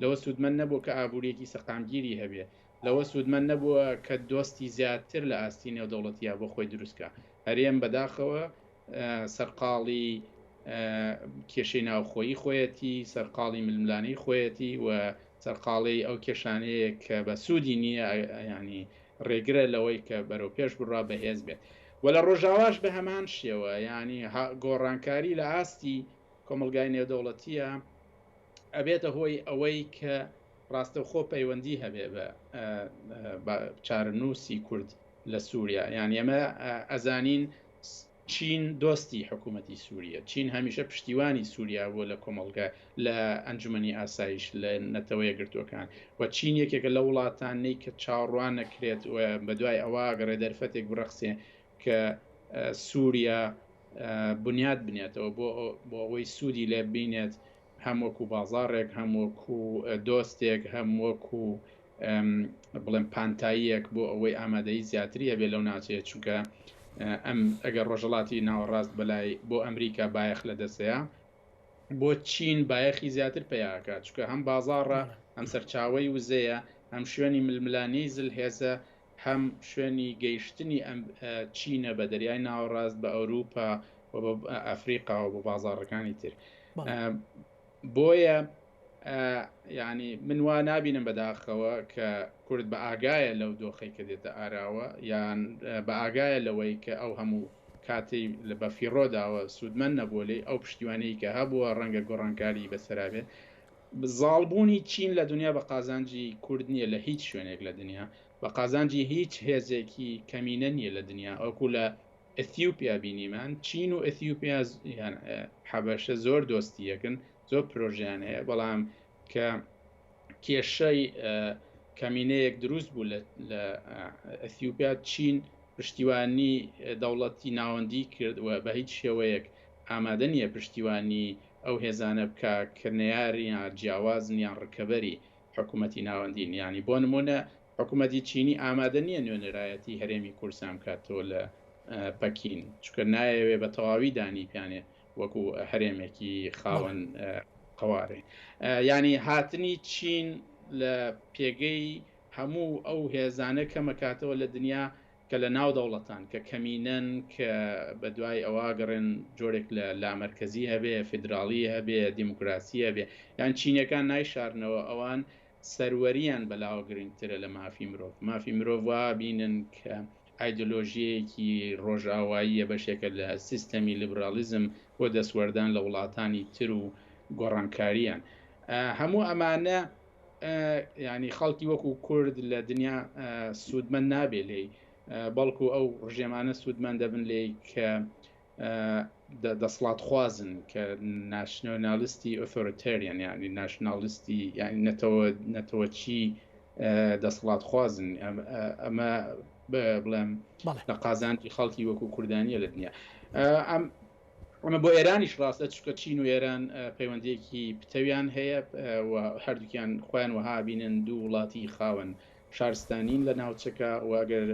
لەوە سوودمەند نەبووە کە ئابوووریەکی سەقامگیری هەبێ، لەوە سوودمەند نەبووە کە دۆستی زیاتر لە ئاستی نێودەوڵەتیە بۆ خۆی دروستکە. هەرێم بەداخەوە سەرقاڵی کێشەی ناوخۆیی خۆیەتی، سەرقاڵی ململانەی خۆیەتی و سەرقاڵی ئەو کێشانەیە کە بە سوودی نییە، ینی ڕێگرە لەوەی کە بەرەو پێش بڕا بەهێز بێت. و لە ڕۆژاواش بە هەمان شێوە، ینی گۆڕانکاری لە ئاستی کۆمەلگای نێودەوڵەتیە ئەبێتە هۆی ئەوەی کە ڕاستەوخۆ پەیوەندی هەبێ بە چارەنووسی کورد لە سووریا. یعنی ئەمە ئەزانین چین دۆستی حکوومەتی سووریە، چین هەمیشە پشتیوانی سووریا بووە لە کۆمەلگا لە ئەنجومەنی ئاسایش لە نەتەوەیە گرتوەکان، و چین یەکێکە لە وڵاتانەی کە چاوەڕوان نەکرێت و بە دوای ئەوە گەڕێ دەرفەتێک بڕەخسێ کە سووریا بنیاد بنێتەوە بۆ ئەوەی سوودی لێ بینێت، هەم وەکو بازاڕێک، هەم وەکو دۆستێک، هەم وەکو بڵێن پانتاییەک بۆ ئەوەی ئامادەی زیاتری هەبێت لەو ناچێت. چونکە ئەم ئەگەر ڕۆژەڵاتی ناوەڕاست بەلای بۆ ئەمریکا بایەخ لە دەستەیە، بۆ چین بایەخی زیاتر پێیاکات، چونکە هەم بازاڕە، هەم سەرچاوەی وزەیە، هەم شوێنی ململانەی زلهێزە، هەم شوێنی گەیشتنی ئەم چینە بە دەریای ناوەڕاست بە ئەوروپا و بە ئەفریقا و بۆ بازاڕەکانی تر. بۆیە ینی من وا نابینم بەداخەوە کە کورد بە ئاگایە لەو دۆخەی کە دێتە ئاراوە، یان بە ئاگایە لەوەی کە ئەو هەموو کاتی لە بەفیڕۆداوە سوودمەند نەبووە لێ ئەو پشتیوانەی کە هەبووە ڕەنگە گۆڕانکاری بەسەرابێ. زاڵبوونی چین لە دنیا بە قازانجی کورد نییە لە هیچ شوێنێک لە دنیا، بە قازانجی هیچ هێزێکی کەمینە نییە لە دنیا. ئەوکو لە ئەثیوپیا بینیمان، چین و ئەثیوپیا حەبەشە زۆر دۆستیەکن، زۆر پرۆژیان هەیە، بەڵام کە کێشەی کەمینەیەک دروست بوو لە ئەثیوپیا، چین پشتیوانی دەوڵەتی ناوەندی کرد و بە هیچ شێوەیەک ئامادە نییە پشتیوانی ئەو هێزانە بکە کە نەیاری یان جیاوازن یان ڕکەبەری حکوومەتی ناوەندین. ینی بۆ نمونە حکوومەتی چینی ئامادە نییە نوێنەرایەتی هەرێمی کورسان کاتەوە لە پەکین، چونکە نایەوێ بە تەواوی دانی پیانێ وەکو هەرێمێکی خاوەن قوارێ. ینی هاتنی چین لە پێگەی هەموو ئەو هێزانە کەمەکاتەوە لە دنیا کە لە ناو دەوڵەتان کە کەمینەن، کە بە دوای ئەوە گەڕێن جۆرێک لە لامەرکەزی هەبێ، فیدراالی هەبێ، دیموکراسی هەبێ، یان چینەکان نایشارنەوە ئەوان سەروەریان بەلاوە گرنگترە لە مافی مرۆڤ. مافی مرۆڤ وا بینن کە ئایدۆلۆژیەکی ڕۆژئاواییە، بەشێکە لە سیستەمی لیبرالیزم بۆ دەسوەردان لە وڵاتانی تر و گۆڕانکاریان. هەموو ئەمانە ینی خەڵکی وەکو کورد لە دنیا سوودمەند نابێ لێ، بەڵکو ئەو ڕژێمانە سوودمەند دەبن لێ کە دەسڵات خوازن، کە ناشنۆنالیستی ئۆتۆریتەریان، ینی ناشنالیستی، یعنی نەتەوە چی دەسڵات خوازن. ئەمە بڵێم لە قازانجی خەڵکی وەکو کوردانیە لە دنیا. ئەمە بۆ ئێرانیش ڕاستە، چکە چین و ئێران پەیوەندیەکی پتەویان هەیە و هەردووکیان خۆیان وەها بینن دوو وڵاتی خاوەن شارستانین لە ناوچەکە. و ئەگەر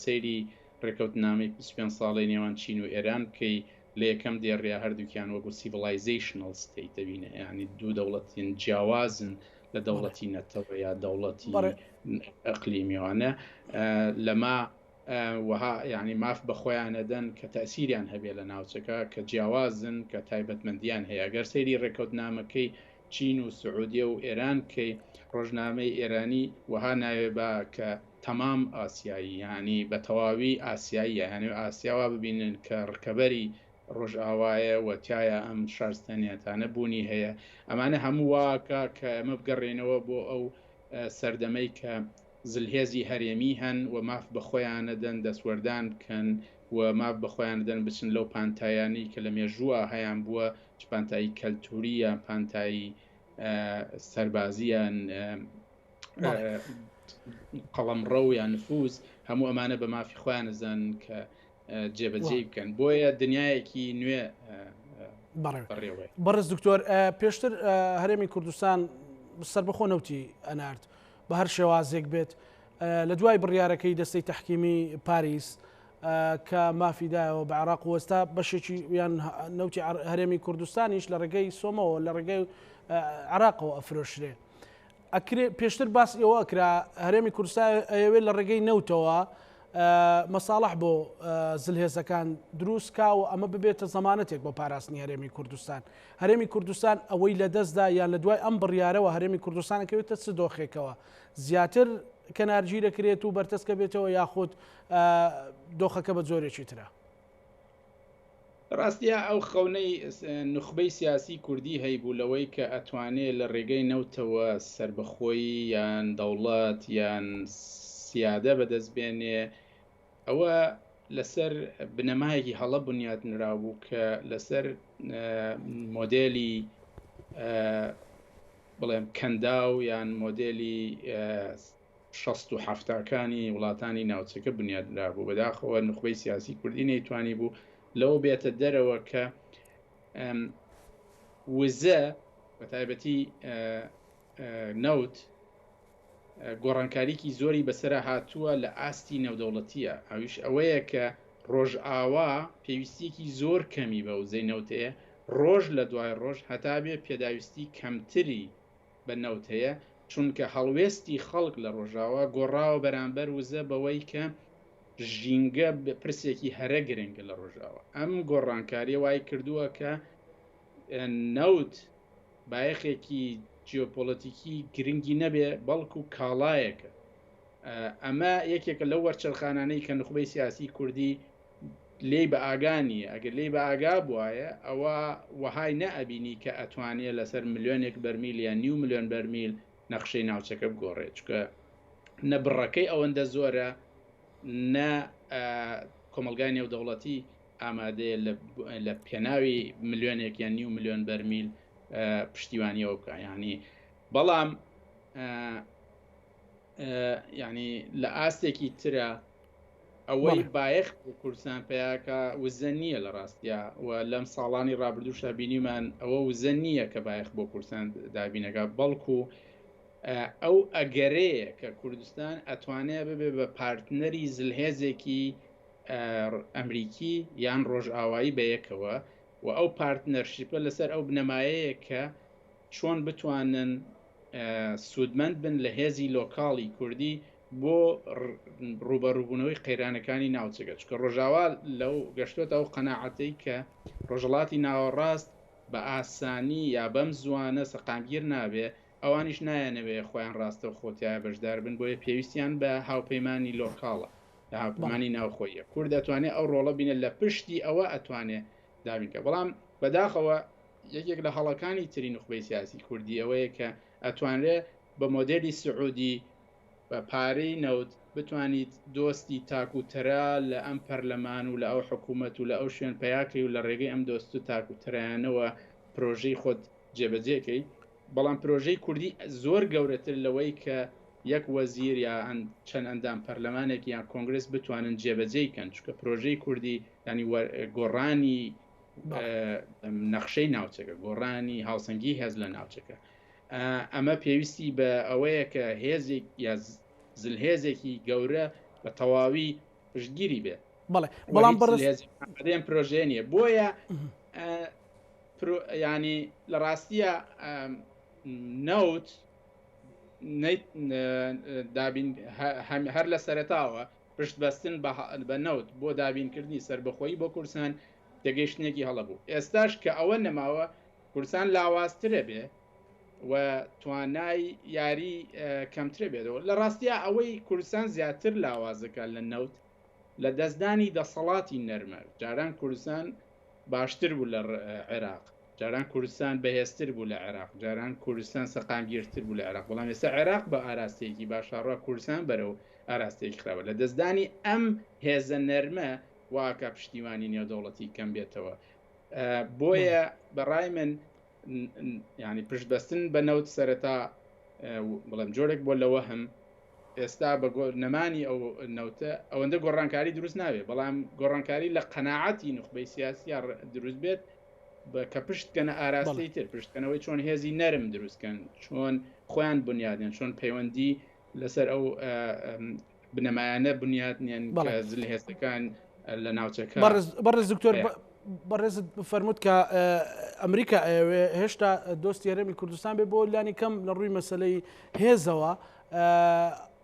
سەیری ڕێکەوتنامەی 25 ساڵی نێوان چین و ئێران بکەی، لە یەکەم دێڕیا هەردووکیان وەکو سیڤیلایزیشنەڵ ستەیت دەبینە، ینی دوو دەوڵەتین جیاوازن لە دەوڵەتی نەتەوە یا دەوڵەتی ئەقلیمیوانە لەما وها، یعنی ماف بە خۆیانەدەن کە تەسیریان هەبێ لە ناوچەکە، کە جیاوازن، کە تایبەتمەندیان هەیە. گەر سەیری ڕێکەوتنامەکەی چین و سعودیە و ئێران کەی، ڕۆژنامەی ئێرانی وها ناوێ بە کە تەمام ئاسیایی، ینی بە تەواوی ئاسیاییە، یعنی ئاسیاوا ببینن کە ڕکەبەری ڕۆژئاوایە و تایە ئەم شارستانیەتانە بوونی هەیە. ئەمانە هەموو واکە کە ئەمە بگەڕێنەوە بۆ ئەو سەردەمەی کە زلهێزی هەرێمی هەن و ماف بە خۆیانەدەن دەستوەردان بکەن و ماف بە خۆیانەدەن بچن لەو پانتایانی کە لە مێژووە هەیان بووە چ پانتایی کەلتوری یان پانتایی سەربازیان قەڵەمڕە و یان نفوز هەموو ئەمانە بە مافی خۆیان نەزان کە جێبەجێ بکەن بۆیە دنیایەکی نوێ بەڕێز دکتۆر پێشتر هەرێمی کوردستان سەربەخۆ نەوتی ئەنارد بە هەر شێوازێک بێت لە دوای بڕیارەکەی دەستەی تەحکیمی پاریس کە مافیدایەوە بە عێراق وەستا بەشێکی یان نەوتی هەرێمی کوردستانیش لە ڕێگەی سۆمەوە لە ڕێگەی عێراقەوە ئەفرۆشرێ ئەکرێ پێشتر باس ئێوە ئەکرا هەرێمی کوردستان ئەوێت لە ڕێگەی نەوتەوە مەساڵح بۆ زلهێزەکان دروست کا و ئەمە ببێتە زەمانەتێک بۆ پاراستنی هەرێمی کوردستان. هەرێمی کوردستان ئەوەی لە دەستدا یان لە دوای ئەم بڕیارەوە هەرێمی کوردستانەکەوێتە چ دۆخێکەوە زیاتر کەنارگیر دەکرێت و بەرتەسکە بێتەوە یاخود دۆخەکە بە جۆرێکی ترە. ڕاستیە ئەو خەونەی نخبەی سیاسی کوردی هەیبوو لەوەی کە ئەتوانێت لە ڕێگەی نەوتەوە سربەخۆیی یان دەوڵەت یان سیادە بەدەستبێنێ ئەوە لەسەر بنەمایەکی هەڵە بنیاد نراوبوو کە لەسەر مۆدێلی بڵێم کەنداو یان مۆدێلی 60 و 70کانی وڵاتانی ناوچەکە بنیاد نرابوو بەداخەوە نخبەی سیاسی کوردی نەیتوانی بوو لەوە بێتە دەرەوە کە وزە بە تایبەتی نەوت گۆڕانکاریکی زۆری بەسرە هاتووە لە ئاستی نێودەوڵەتیە ئەویش ئەوەیە کە ڕۆژئاوا پێویستیەکی زۆر کەمی بە وزەی نەوتەیە ڕۆژ لە دوای ڕۆژ هەتابێ پێداویستی کەمتری بە نەوتەیە چونکە هەڵوێستی خەڵک لە ڕۆژاوا گۆڕاوە بەرامبەر وزە بەوەی کە ژینگە پرسێکی هەرە گرنگە لە ڕۆژاوە ئەم گۆڕانکاریە وای کردووە کە نەوت بایەخێکی جیۆپۆلەتیکی گرنگی نەبێ بەڵکو کاڵایەکە ئەمە یەکێکە لەو وەرچەرخانانەی کە نخبەی سیاسی کوردی لێی بە ئاگانی ئەگەر لێی بە ئاگا بواە ئەوە وەهای نەئەبینی کە ئەتوانێت لەسەر ملیۆنێک بەرمیل یان 5 ملیۆن بەرمیل نەخشەی ناوچەکە بگۆڕێت چکە نەبڕەکەی ئەوەندە زۆرە نە کۆمەلگای نێودەوڵەتی ئامادەیە لە پێناوی ملیۆنێک یان 5 ملیۆن بەرمیل پشتیوانیەوە بکە ینی بەڵام ینی لە ئاستێکی ترە ئەوەی بایەخ کوردستان پێیاکە وزە نییە لە ڕاستیا و لەم ساڵانی ڕابردوو شابینیمان ئەوە وزە نییە کە بایەخ بۆ کوردستان دابینەکە بەڵکو ئەو ئەگەرەیە کە کوردستان ئەتوانێت ببێ بە پارتنەری زلهێزێکی ئەمریکی یان ڕۆژئاوایی بەیەکەوە و ئەو پارتنەرشیپە لەسەر ئەو بنەمایەیە کە چۆن بتوانن سوودمەند بن لە هێزی لۆکاڵی کوردی بۆ ڕوبەڕووبوونەوەی قەیرانەکانی ناوچەکە چکە ڕۆژاوا لەو گەشتۆتە ئەو قەناعەتەی کە ڕۆژهڵاتی ناوەڕاست بە ئاسانی یا بەم زوانە سەقامگیر نابێ ئەوانیش نایەنەوێ خۆیان ڕاستە و خۆتیایە بەشدار بن بۆیە پێویستیان بە هاوپەیمانی لۆکاڵە لە هاوپەیمانی ناوخۆیە کورد دەتوانێت ئەو ڕۆڵە بینێت لە پشتی ئەوە ئەتوانێت دابینکە بەڵام بەداخەوە یەکێک لە هەڵەکانی تری نخبەی سیاسی کوردی ئەوەیە کە ئەتوانرێت بە مۆدێلی سعودی بە پارەی نەوت بتوانیت دۆستی تاکوتەرا لە ئەم پەرلەمان و لە ئەو حکوومەت و لە ئەو شوێن پەیاکەی و لە ڕێگەی ئەم دۆست و تاکوتەرایانەوە پرۆژەی خۆت جێبەجێکەی بەڵام پرۆژەی کوردی زۆر گەورەتر لەوەی کە یەک وەزیر یا چەند ئەندام پەرلەمانێک یان کۆنگرس بتوانن جێبەجێکەن چکە پرۆژەی کوردی ینی گۆڕانی نەخشەی ناوچەکە گۆڕانی هاوسەنگی هێز لە ناوچەکە ئەمە پێویستی بە ئەوەیە کە هێزێک یا زلهێزێکی گەورە بە تەواوی پشتگیری بێت بەڵام بەڕێن پرۆژێ نیە بۆیە ینی لە ڕاستیە نەوت دابین هەر لە سەرەتاوە پشت بەستن بە نەوت بۆ دابینکردنی سربەخۆیی بۆ کوردستان دەگەیشتنێکی هەڵەبوو ئێستاش کە ئەوە نەماوە کوردستان لاوازترە بێ و توانای یاری کەمترە بێتەوە لە ڕاستیە ئەوەی کوردستان زیاتر لاوازەکە لە نەوت لە دەستدانی دەسەڵاتی نەرمە جاران کوردستان باشتر بوو لە عێراق جاران کوردستان بەهێزتر بوو لە عێراق، جاران کوردستان سەقامگیرتر بوو لە عێراق، بەڵام ئێستا عێراق بە ئاراستەیەکی باشڕوا کوردستان بەرەو ئاراستەیەکی خراوە لە دەستدانی ئەم هێزە نەرمە واکە پشتیوانی نێودەوڵەتی کەم بێتەوە. بۆیە بەڕای من ینی پشتبەستن بە نەوت سەرەتا بەڵام جۆرێک بۆ لەوە هەم ئێستا بە نەمانی ئەو نەوتە ئەوەندە گۆڕانکاری دروست ناوێت، بەڵام گۆڕانکاری لە قەناعەتی نخبەی سیاسی دروست بێت کە پشتکەنە ئاراستەی تر پشتکەنەوەی چۆن هێزی نەرم دروستکەن، چۆن خۆیان بنیادێن، چۆن پەیوەندی لەسەر ئەو بنەمایانە بنیادنیان لە هێزەکان لە ناوچەکە. بەڕێز دکتۆر بەڕێزت بفەرمووت کە ئەمریکا هێشتا دۆستی هەرێمی کوردستان بێ بۆ لانی کەم لە ڕووی مەسلەی هێزەوە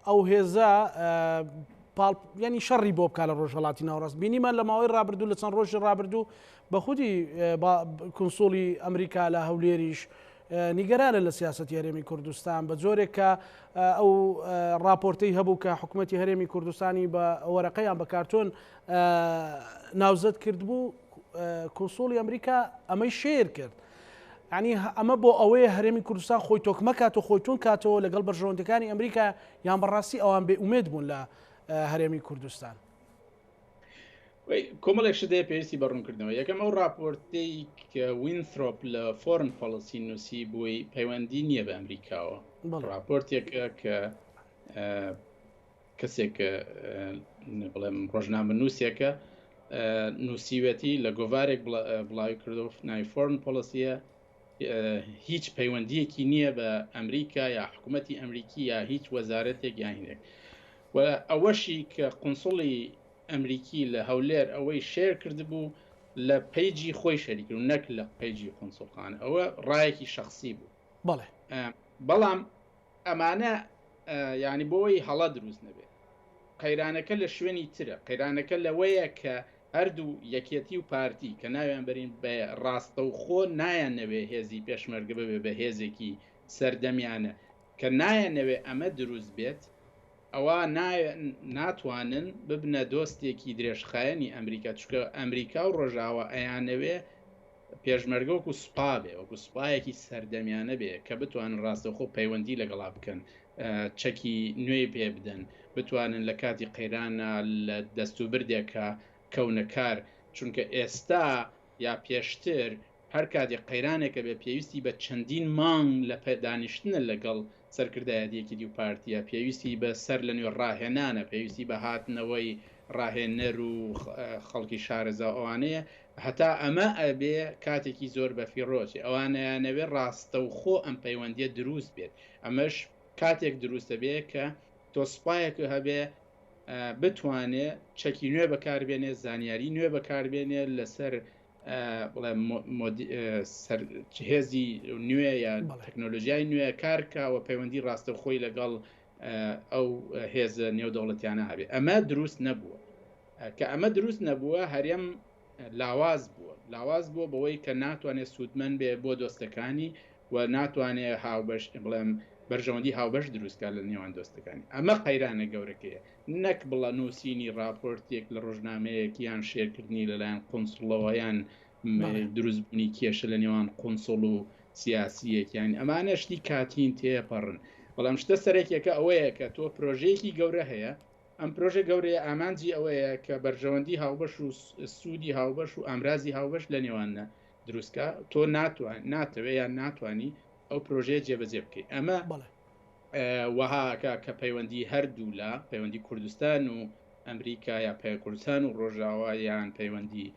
ئەو هێزە ینی شەڕی بۆ بکە لە ڕۆژهەڵاتی ناوەڕاست. بینیمان لە ماوەی ڕابردوو لە چەند ڕۆژی ڕابردوو بە خودی کونسوڵی ئەمریکا لە هەولێریش نیگەرانە لە سیاسەتی هەرێمی کوردستان بە جۆرێک کە ئەو راپۆرتەی هەبوو کە حکوومەتی هەرێمی کوردستانی بە وەرەقەیان بە کارتۆن ناوزەت کرد بوو، کونسوڵی ئەمریکا ئەمەی شێر کرد. ینی ئەمە بۆ ئەوەیە هەرێمی کوردستان خۆی تۆکمە کات و خۆی تون کاتەوە لەگەڵ بەرژەوەندەکانی ئەمریکا یان بەڕاستی ئەوان بێ ئومێد بوون لە هەرێمی کوردستان. کۆمەڵێک شدەیە پێویستی بەڕوونکردنەوە. یەکەم ئەو راپۆرتەی کە وینثرۆپ لە فۆرن پۆلیسی نووسی بووی پەیوەندی نییە بە ئەمریکاوە، راپۆرتێکە کە کەسێک بڵێم ڕۆژنامە نووسێکە نووسیوەتی لە گۆڤارێک بڵاوی کردو ناوی فۆرن پۆلیسیە، هیچ پەیوەندیەکی نییە بە ئەمریکا یا حکوومەتی ئەمریکی یا هیچ وەزارەتێک یانێک. ئەوەشی کە قونسوڵی ئەمریکی لە هەولێر ئەوەی شێر کردبوو لە پەیجی خۆی شەریکرد و نەک لە پەیجی قونسوڵخانە، ئەوە ڕایەکی شخصی بوو. بەڵام ئەمانە ینی بۆی هەڵە دروست نەبێت. قەیرانەکە لە شوێنی ترە، قەیرانەکە لەوەیە کە هەردوو یەکێتی و پارتی کە ناویان بەرین بە ڕاستە و خۆ نایانەوێ هێزی پێشمەرگە ببێ بە هێزێکی سەردەمیانە کە نایانەوێ ئەمە دروست بێت، ئەوە ناتوانن ببنە دۆستێکی درێژخایەنی ئەمریکا، چکە ئەمریکا و ڕۆژاوە ئەیانەوێ پێشمەرگە وەکو سوپا بێ، وەکو سوپایەکی سەردەمیانە بێ کە بتوانن ڕاستەخۆ پەیوەندی لەگەڵا بکەن، چەکی نوێی پێ بدەن، بتوانن لە کاتی قەیرانە لە دەستوبردێکە کەونەکار. چونکە ئێستا یا پێشتر هەر کاتێک قەیرانێکە بێ پێویستی بە چەندین مانگ لە دانیشتنە لەگەڵ سەرکردایەتیەکی دی و پارتیە، پێویستی بە سەر لە نوێ ڕاهێنانە، پێویستی بە هاتنەوەی ڕاهێنەر و خەڵکی شارەزا ئەوانەیە، هەتا ئەمە ئەبێ کاتێکی زۆر بەفیڕۆچی ئەوانەیانەوێ ڕاستە و خۆ ئەم پەیوەندیە دروست بێت. ئەمەش کاتێک دروستە بێ کە تۆ سوپایەک هەبێ بتوانێت چەکی نوێ بەکاربێنێ، زانیاری نوێ بەکاربێنێ لەسەر هێزی نوێ یا تەکنۆلۆژیای نوێ کارکەوە پەیوەندی ڕاستە خۆی لەگەڵ ئەو هێزە نێودەوڵەتیانە هەبێ. ئەمە دروست نەبووە. کە ئەمە دروست نەبووە هەرێم لاواز بووە بەوەی کە ناتوانێت سوودمەند بێ بۆ دۆستەکانی و ناتوانێت هاوبەش بڵێم بەرژەوەندی هاوبەش دروستکە لە نێوان دۆستەکانی. ئەمە قەیرانە گەورەکەیە، نەک بڵە نووسینی راپۆرتێک لە ڕۆژنامەیەک یان شێرکردنی لەلایەن قونسڵەوە یان دروستبوونی کێشە لە نێوان قونسڵ و سیاسیەکیان. ئەمانە شتی کاتین تێپەڕن. بەڵام شتە سەرێکێکە ئەوەیە کە تۆ پرۆژەیەکی گەورە هەیە، ئەم پرۆژە گەورەیە ئامانجی ئەوەیە کە بەرژەوەندی هاوبەش و سوودی هاوبەش و ئامرازی هاوبەش لە نێوانە دروستکە، تۆ ناتوێت یان ناتوانانی ئەو پرۆژەیە جێبەجێ بکەیت. ئەمە وەهاکە کە پەیوەندی هەردوو لە پەیوەندی کوردستان و ئەمریکا یا کوردستان و ڕۆژاوا یان پەیوەندی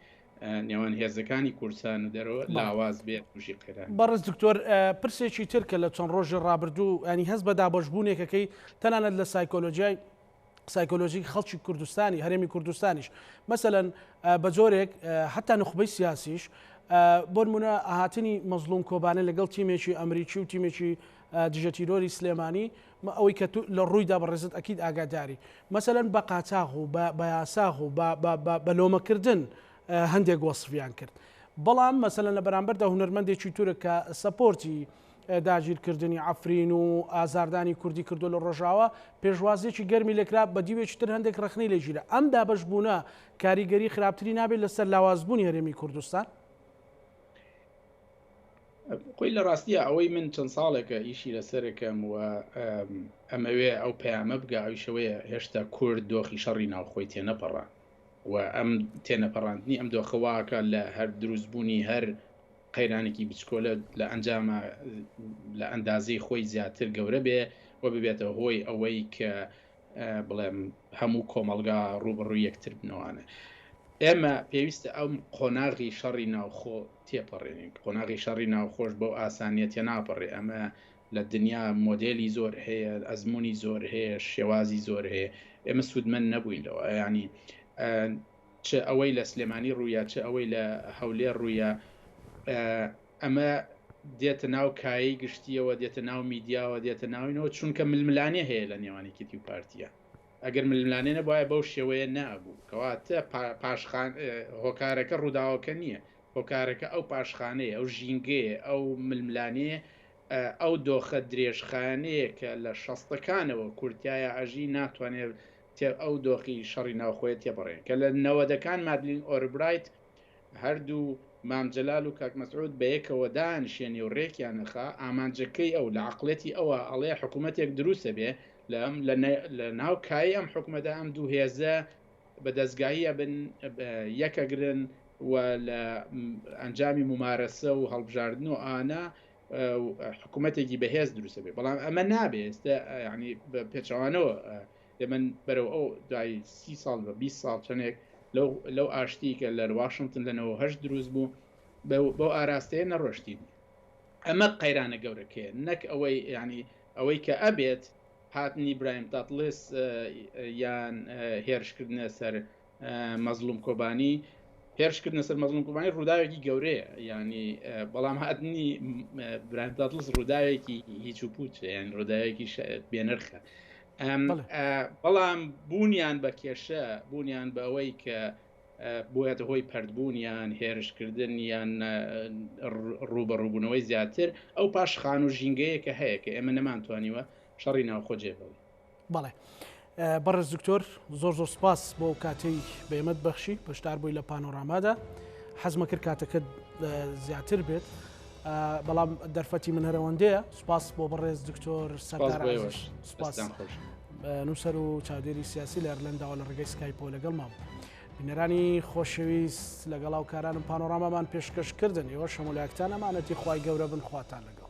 نێوان هێزەکانی کوردستان و دەرەوە لاواز بێت توشی قەیران. بەڕێز دکتۆر پرسێکی ترکە لە چەند ڕۆژی ڕابردوو ینی هەست بە دابەشبوونێکەکەی تەنانەت لە سایکۆلۆژی خەڵکی کوردستانی هەرێمی کوردستانیش مەسەلەن بە جۆرێک حتا نخبەی سیاسیش بۆ نمونە هاتنی مەزلوم کۆبانە لەگەڵ تیمێکی ئەمریکی و تیمێکی دژە تیرۆری سلێمانی ئەوەی کە لە ڕوویدا بەڕێزت ئەکید ئاگاداری مەسەلەن بە قاچاغ و بە یاساغ و بە لۆمەکردن هەندێک وەصفیان کرد. بەڵام مەسەلەن لە بەرامبەردا هونەرمەندێکی تورە کە سەپۆرتی داگیرکردنی عەفرین و ئازاردانی کوردی کردو لە ڕۆژاوە پێشوازیەکی گەرمی لێکرا بە دیوێکی تر هەندێک ڕخنەی لێگیرە. ئەم دابەشبوونە کاریگەری خراپتری نابێت لەسەر لاوازبوونی هەرێمی کوردستان؟ خۆی لە ڕاستیە ئەوەی من چەند ساڵێکە ئیشی لەسەرەکەم و ئەمەوێ ئەو پەیامە بگە ئەویشەوەیە هێشتا کورد دۆخی شەڕی ناوخۆی تێنەپەڕان و ئەم تێنەپەڕاندنی ئەم دۆخەواکە لە هەر دروستبوونی هەر قەیرانێکی بچکۆلە لە ئەنجامە لە ئەندازەی خۆی زیاتر گەورە بێ و ببێتەوە هۆی ئەوەی کە بڵێم هەموو کۆمەلگا ڕوبڕووی یەکتر بنەوانە. ئێمە پێویستە ئەم قۆناغی شەڕی ناوخۆ تێپەڕێنین. قۆناغی شەڕی ناوخۆش بەو ئاسانیەتە ناپەڕێ. ئەمە لە دنیا مۆدێلی زۆر هەیە، ئەزمموی زۆر هەیە، شێوازی زۆر هەیە. ئێمە سوودمەند نەبووینەوە، ینی چ ئەوەی لە سلێمانی ڕوویە، چ ئەوەی لە هەولێر ڕوویە، ئەمە دێتە ناو کایی گشتیەوە، دێتە ناو میدیاوە، دێتە ناوینەوە چونکە ململانێ هەیە لە نێوانی کتی و پارتیە. ئەگەر ململانێ نەبایە بەو شێوەیە نابوو، کەواتە پاشخان هۆکارەکە ڕووداوەکە نییە، هۆکارەکە ئەو پاشخانەیە، ئەو ژینگەیە، ئەو ململانەیە، ئەو دۆخە درێژخانەیە کە لە شەستەکانەوە کورتایە ئەژی ناتوانێت ئەو دۆخی شەڕی ناوخۆیە تێبڕێن کە لە 90ەکان مادلین ئۆربرایت هەردوو مامجلال و کاک مەسعود بە یەکەوە دانشێنی و ڕێکیان نەخا ئامانجەکەی ئەو لە عقلەتی ئەوە ئەڵێ حکوومەتێک دروستە بێ لە ناو کایی ئەم حکوومەتە ئەم دوو هێزە بە دەستگاهیە بن یەکەگرن و لە ئەنجامی ممارەسە و هەڵبژاردن و ئانا حکوومەتێکی بەهێز دروستە بێ. بەڵام ئەمە نابێ ئێستا ینی پێچەوانەوە من بەرەو ئەو دوای 30 ساڵ بە 20 ساڵ چەندێک لەو ئاشتی کە لە واشنگتن لەنەوە هەشت دروست بوو بۆ ئاراستەیە نەڕۆشتین. ئەمە قەیرانە گەورەکەیە، نەک ئەوەی ینی ئەوەی کە ئەبێت هاتنی برایم تاتلس یان هێرشکردنە سەر مەزلوم کۆبانی. هێرشکردنە سەر مەزلوم کۆبانی ڕووداوێکی گەورەیە، ینی بەڵام هاتنی برایم تاتلس ڕووداوێکی هیچ و پوچە، یان ڕووداوێکی بێنرخە. بەڵام بوونیان بە کێشە، بوونیان بە ئەوەی کە بۆیەتە هۆی پەردبوونیان، هێرشکردن یان ڕوبەڕووبوونەوەی زیاتر ئەو پاشخان و ژینگەیە کە هەیە کە ئێمە نەمانتوانیوە شەڕی ناوخۆ جێبەوەی. بەڵێ بەڕێز دکتۆر زۆر زۆر سپاس بۆ کاتەی بەێمەت بەخشی بەشدار بووی لە پانۆرامادا. حەزمە کرد کاتەکەت زیاتر بێت، بەڵام دەرفەتی من هەرەوەندەیە. سپاس بۆ بەڕێز دکتۆر سەردار عەزیز، سپاس نووسەر و چاودێری سیاسی لە ئەرلەنداوە لە ڕێگەی سکایپۆ لەگەڵ مام. بینەرانی خۆشەویست لەگەڵ ئەو کارانم پانۆرامامان پێشکەشکردن، ئێوە شەمۆلایەکتان ئەمانەتی خوای گەورە بن خواتان لەگەڵ.